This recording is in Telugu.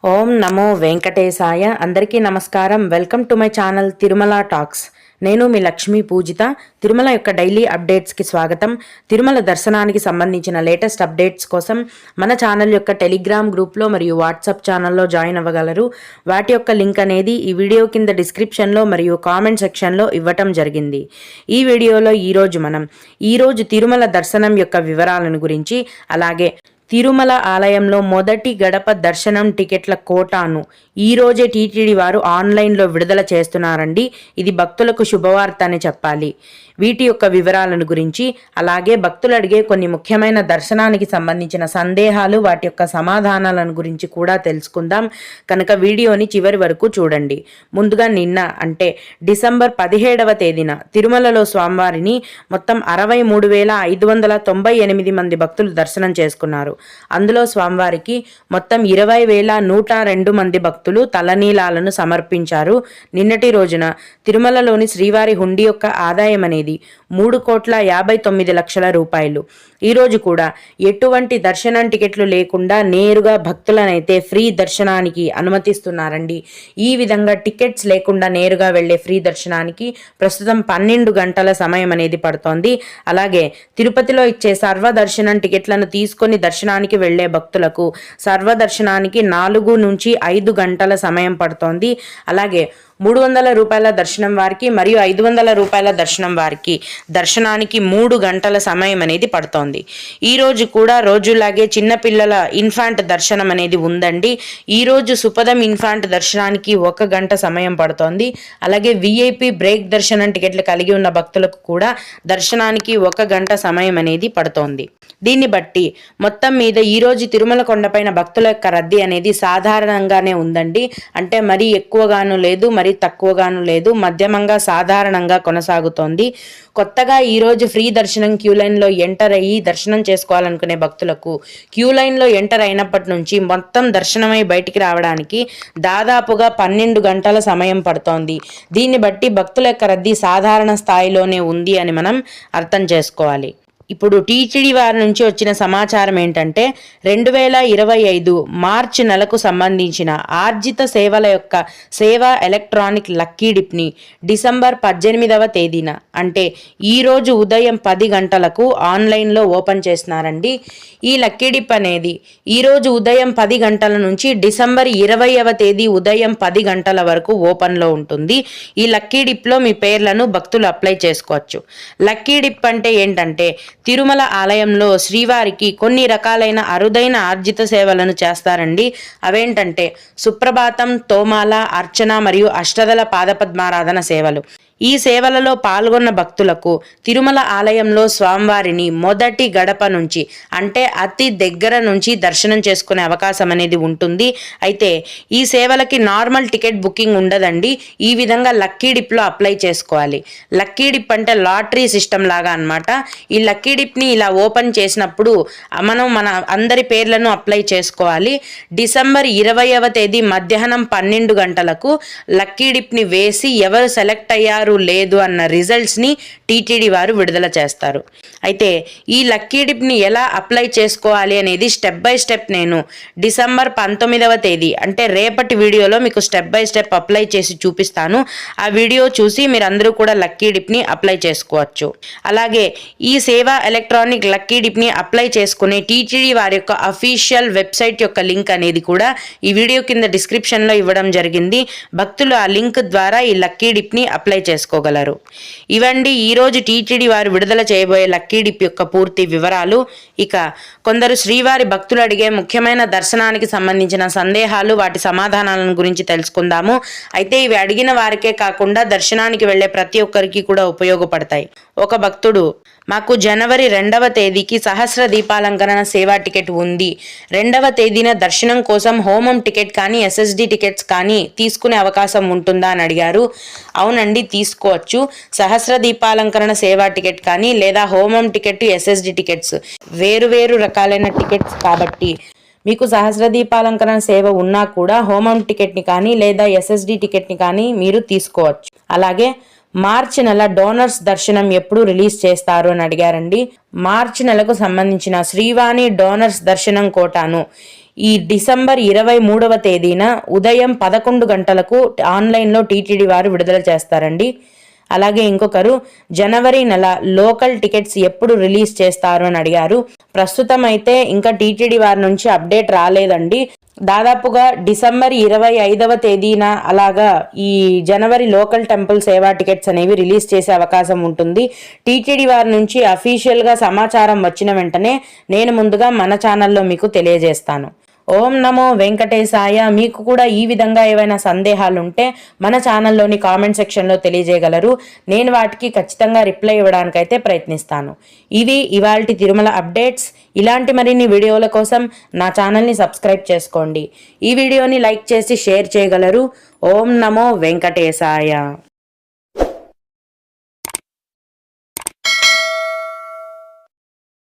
ఓం నమో వెంకటేశాయ. అందరికీ నమస్కారం. Welcome to my channel Tirumala talks. నేను మీ లక్ష్మీ పూజిత. తిరుమల యొక్క డైలీ అప్డేట్స్కి స్వాగతం. తిరుమల దర్శనానికి సంబంధించిన లేటెస్ట్ అప్డేట్స్ కోసం మన ఛానల్ యొక్క టెలిగ్రామ్ గ్రూప్లో మరియు వాట్సాప్ ఛానల్లో జాయిన్ అవ్వగలరు. వాటి యొక్క లింక్ అనేది ఈ వీడియో కింద డిస్క్రిప్షన్లో మరియు కామెంట్ సెక్షన్లో ఇవ్వటం జరిగింది. ఈ వీడియోలో ఈరోజు తిరుమల దర్శనం యొక్క వివరాలను గురించి, అలాగే తిరుమల ఆలయంలో మొదటి గడప దర్శనం టికెట్ల కోటాను ఈరోజే టీటీడీ వారు ఆన్లైన్లో విడుదల చేస్తున్నారండి. ఇది భక్తులకు శుభవార్త అని చెప్పాలి. వీటి యొక్క వివరాలను గురించి, అలాగే భక్తులు అడిగే కొన్ని ముఖ్యమైన దర్శనానికి సంబంధించిన సందేహాలు, వాటి యొక్క సమాధానాలను గురించి కూడా తెలుసుకుందాం. కనుక వీడియోని చివరి వరకు చూడండి. ముందుగా నిన్న అంటే డిసెంబర్ 17వ తేదీన తిరుమలలో స్వామివారిని మొత్తం 63,598 మంది భక్తులు దర్శనం చేసుకున్నారు. అందులో స్వామివారికి మొత్తం 20,102 మంది భక్తులు తలనీలాలను సమర్పించారు. నిన్నటి రోజున తిరుమలలోని శ్రీవారి హుండీ యొక్క ఆదాయం అనేది 3,59,00,000 రూపాయలు. ఈరోజు కూడా ఎటువంటి దర్శనం టికెట్లు లేకుండా నేరుగా భక్తులనైతే ఫ్రీ దర్శనానికి అనుమతిస్తున్నారండి. ఈ విధంగా టికెట్స్ లేకుండా నేరుగా వెళ్లే ఫ్రీ దర్శనానికి ప్రస్తుతం 12 గంటల సమయం అనేది పడుతోంది. అలాగే తిరుపతిలో ఇచ్చే సర్వదర్శనం టికెట్లను తీసుకొని దర్శనానికి వెళ్లే భక్తులకు సర్వదర్శనానికి 4 నుంచి 5 గంటల సమయం పడుతోంది. అలాగే 300 రూపాయల దర్శనం వారికి మరియు 500 రూపాయల దర్శనం వారికి దర్శనానికి 3 గంటల సమయం అనేది పడుతోంది. ఈ రోజు కూడా రోజులాగే చిన్నపిల్లల ఇన్ఫాంట్ దర్శనం అనేది ఉందండి. ఈ రోజు సుపదం ఇన్ఫాంట్ దర్శనానికి 1 గంట సమయం పడుతోంది. అలాగే విఐపి బ్రేక్ దర్శనం టికెట్లు కలిగి ఉన్న భక్తులకు కూడా దర్శనానికి 1 గంట సమయం అనేది పడుతోంది. దీన్ని బట్టి మొత్తం మీద ఈరోజు తిరుమల కొండపైన భక్తుల యొక్క రద్దీ అనేది సాధారణంగానే ఉందండి. అంటే మరీ ఎక్కువగాను లేదు, మరీ తక్కువగాను లేదు, మధ్యమంగా సాధారణంగా కొనసాగుతోంది. కొత్తగా ఈరోజు ఫ్రీ దర్శనం క్యూ లైన్లో ఎంటర్ అయ్యి దర్శనం చేసుకోవాలనుకునే భక్తులకు క్యూ లైన్లో ఎంటర్ అయినప్పటి నుంచి మొత్తం దర్శనమై బయటికి రావడానికి దాదాపుగా 12 గంటల సమయం పడుతోంది. దీన్ని బట్టి భక్తుల యొక్క రద్దీ సాధారణ స్థాయిలోనే ఉంది అని మనం అర్థం చేసుకోవాలి. ఇప్పుడు టీటీడీ వారి నుంచి వచ్చిన సమాచారం ఏంటంటే 2025 మార్చి నెలకు సంబంధించిన ఆర్జిత సేవల యొక్క సేవా ఎలక్ట్రానిక్ లక్కీ డిప్ని డిసెంబర్ 18వ తేదీన అంటే ఈరోజు ఉదయం 10 గంటలకు ఆన్లైన్లో ఓపెన్ చేస్తున్నారండి. ఈ లక్కీ డిప్ అనేది ఈరోజు ఉదయం 10 గంటల నుంచి డిసెంబర్ 20వ తేదీ ఉదయం 10 గంటల వరకు ఓపెన్లో ఉంటుంది. ఈ లక్కీ డిప్లో మీ పేర్లను భక్తులు అప్లై చేసుకోవచ్చు. లక్కీ డిప్ అంటే ఏంటంటే తిరుమల ఆలయంలో శ్రీవారికి కొన్ని రకాలైన అరుదైన ఆర్జిత సేవలను చేస్తారండి. అవేంటంటే సుప్రభాతం, తోమాల, అర్చన మరియు అష్టదళ పాదపద్మారాధన సేవలు. ఈ సేవలలో పాల్గొన్న భక్తులకు తిరుమల ఆలయంలో స్వామివారిని మొదటి గడప నుంచి అంటే అతి దగ్గర నుంచి దర్శనం చేసుకునే అవకాశం అనేది ఉంటుంది. అయితే ఈ సేవలకి నార్మల్ టికెట్ బుకింగ్ ఉండదండి. ఈ విధంగా లక్కీ డిప్లో అప్లై చేసుకోవాలి. లక్కీ డిప్ అంటే లాటరీ సిస్టమ్ లాగా అనమాట. ఈ లక్కీ డిప్ని ఇలా ఓపెన్ చేసినప్పుడు మనం మన అందరి పేర్లను అప్లై చేసుకోవాలి. డిసెంబర్ 20వ తేదీ మధ్యాహ్నం 12 గంటలకు లక్కీ డిప్ని వేసి ఎవరు సెలెక్ట్ అయ్యారు లేదు అన్న రిజల్ట్స్ని టీటీడీ వారు విడుదల చేస్తారు. అయితే ఈ లక్కీ డిప్ని ఎలా అప్లై చేసుకోవాలి అనేది స్టెప్ బై స్టెప్ నేను డిసెంబర్ 19వ తేదీ అంటే రేపటి వీడియోలో మీకు స్టెప్ బై స్టెప్ అప్లై చేసి చూపిస్తాను. ఆ వీడియో చూసి మీరందరూ కూడా లక్కీ డిప్ని అప్లై చేసుకోవచ్చు. అలాగే ఈ సేవా ఎలక్ట్రానిక్ లక్కీ డిప్ని అప్లై చేసుకునే టీటీడీ వారి యొక్క అఫీషియల్ వెబ్సైట్ యొక్క లింక్ అనేది కూడా ఈ వీడియో కింద డిస్క్రిప్షన్లో ఇవ్వడం జరిగింది. భక్తులు ఆ లింక్ ద్వారా ఈ లక్కీ డిప్ని అప్లై చేసుకోగలరు. ఇవండి ఈరోజు టీటీడీ వారు విడుదల చేయబోయే లక్కీ డిప్ యొక్క పూర్తి వివరాలు. ఇక కొందరు శ్రీవారి భక్తులు అడిగే ముఖ్యమైన దర్శనానికి సంబంధించిన సందేహాలు, వాటి సమాధానాలను గురించి తెలుసుకుందాము. అయితే ఇవి అడిగిన వారికే కాకుండా దర్శనానికి వెళ్లే ప్రతి ఒక్కరికి కూడా ఉపయోగపడతాయి. ఒక భక్తుడు, మాకు జనవరి 2వ తేదీకి సహస్ర దీపాలంకరణ సేవా టికెట్ ఉంది. 2వ తేదీన దర్శనం కోసం హోమం టికెట్ కానీ ఎస్ఎస్డి టికెట్స్ కానీ తీసుకునే అవకాశం ఉంటుందా అని అడిగారు. అవునండి, తీసుకోవచ్చు. సహస్ర దీపాలంకరణ సేవా టికెట్ కానీ లేదా హోమం టికెట్, ఎస్ఎస్డి టికెట్స్ వేరు రకాలైన టికెట్స్ కాబట్టి మీకు సహస్ర దీపాలంకరణ సేవ ఉన్నా కూడా హోమం టికెట్ని కానీ లేదా ఎస్ఎస్డి టికెట్ని కానీ మీరు తీసుకోవచ్చు. అలాగే మార్చి నెల డోనర్స్ దర్శనం ఎప్పుడు రిలీజ్ చేస్తారు అని అడిగారండి. మార్చి నెలకు సంబంధించిన శ్రీవాణి డోనర్స్ దర్శనం కోటాను ఈ డిసెంబర్ 23వ తేదీన ఉదయం 11 గంటలకు ఆన్లైన్లో టీటీడీ వారు విడుదల చేస్తారండి. అలాగే ఇంకొకరు జనవరి నెల లోకల్ టికెట్స్ ఎప్పుడు రిలీజ్ చేస్తారు అని అడిగారు. ప్రస్తుతం అయితే ఇంకా టీటీడీ వారి నుంచి అప్డేట్ రాలేదండి. దాదాపుగా డిసెంబర్ 25వ తేదీన అలాగా ఈ జనవరి లోకల్ టెంపుల్ సేవా టికెట్స్ అనేవి రిలీజ్ చేసే అవకాశం ఉంటుంది. టీటీడీ వారి నుంచి అఫీషియల్గా సమాచారం వచ్చిన వెంటనే నేను ముందుగా మన ఛానల్లో మీకు తెలియజేస్తాను. ఓం నమో వెంకటేశాయ. మీకు కూడా ఈ విధంగా ఏవైనా సందేహాలు ఉంటే మన ఛానల్లోని కామెంట్ సెక్షన్లో తెలియజేయగలరు. నేను వాటికి ఖచ్చితంగా రిప్లై ఇవ్వడానికైతే ప్రయత్నిస్తాను. ఇవి ఇవాల్టి తిరుమల అప్డేట్స్. ఇలాంటి మరిన్ని వీడియోల కోసం నా ఛానల్ని సబ్స్క్రైబ్ చేసుకోండి. ఈ వీడియోని లైక్ చేసి షేర్ చేయగలరు. ఓం నమో వెంకటేశాయ.